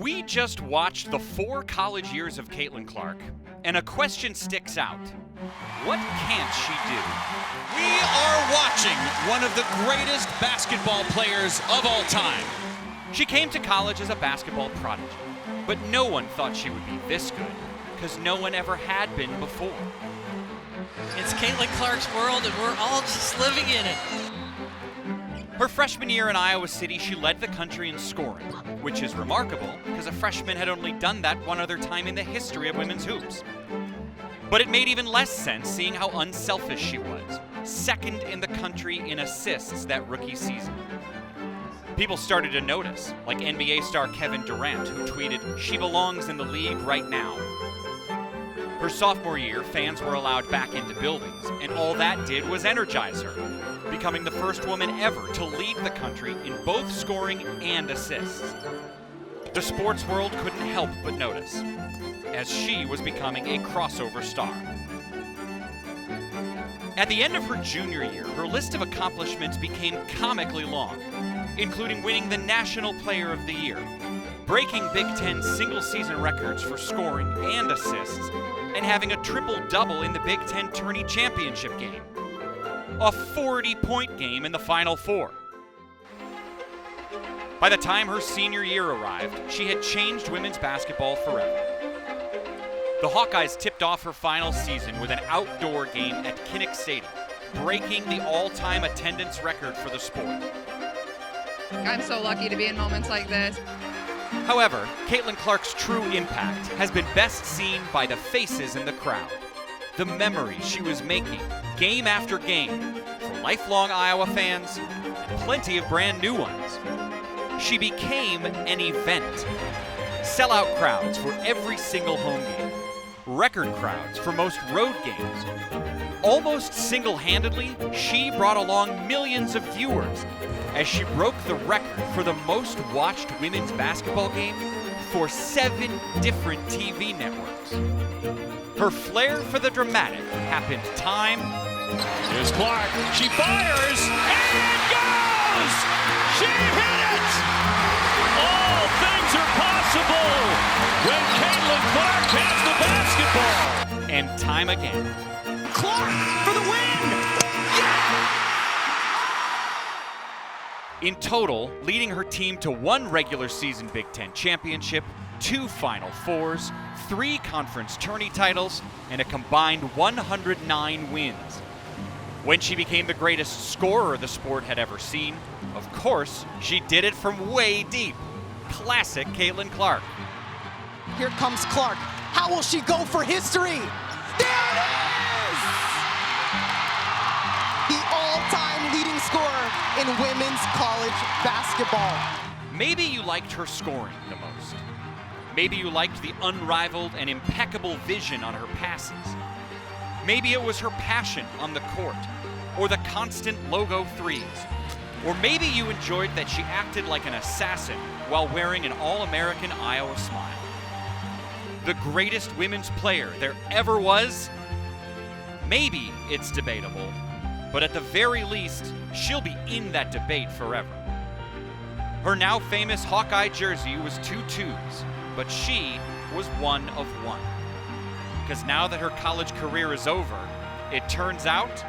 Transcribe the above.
We just watched the 4 college years of Caitlin Clark, and a question sticks out. What can't she do? We are watching one of the greatest basketball players of all time. She came to college as a basketball prodigy, but no one thought she would be this good, because no one ever had been before. It's Caitlin Clark's world, and we're all just living in it. Her freshman year in Iowa City, she led the country in scoring, which is remarkable because a freshman had only done that one other time in the history of women's hoops. But it made even less sense seeing how unselfish she was, second in the country in assists that rookie season. People started to notice, like NBA star Kevin Durant, who tweeted, "She belongs in the league right now." Her sophomore year, fans were allowed back into buildings, and all that did was energize her, becoming the first woman ever to lead the country in both scoring and assists. The sports world couldn't help but notice, as she was becoming a crossover star. At the end of her junior year, her list of accomplishments became comically long, including winning the National Player of the Year, breaking Big Ten single-season records for scoring and assists, and having a triple-double in the Big Ten Tourney Championship game. A 40-point game in the Final Four. By the time her senior year arrived, she had changed women's basketball forever. The Hawkeyes tipped off her final season with an outdoor game at Kinnick Stadium, breaking the all-time attendance record for the sport. I'm so lucky to be in moments like this. However, Caitlin Clark's true impact has been best seen by the faces in the crowd, the memories she was making game after game for lifelong Iowa fans and plenty of brand new ones. She became an event. Sellout crowds for every single home game, record crowds for most road games. Almost single-handedly, she brought along millions of viewers as she broke the record for the most watched women's basketball game for 7 different TV networks. Her flair for the dramatic happened time. Here's Clark. She fires and goes! She hit it! All things are possible when Caitlin Clark has the basketball. And time again. Clark for the win! In total, leading her team to 1 regular season Big Ten championship, 2 Final Fours, 3 conference tourney titles, and a combined 109 wins. When she became the greatest scorer the sport had ever seen, of course, she did it from way deep. Classic Caitlin Clark. Here comes Clark. How will she go for history? There it is! The all-time leading scorer in women's college basketball. Maybe you liked her scoring the most. Maybe you liked the unrivaled and impeccable vision on her passes. Maybe it was her passion on the court, or the constant logo threes. Or maybe you enjoyed that she acted like an assassin while wearing an All-American Iowa smile. The greatest women's player there ever was? Maybe it's debatable, but at the very least, she'll be in that debate forever. Her now famous Hawkeye jersey was 2 twos, but she was 1 of 1. Because now that her college career is over, it turns out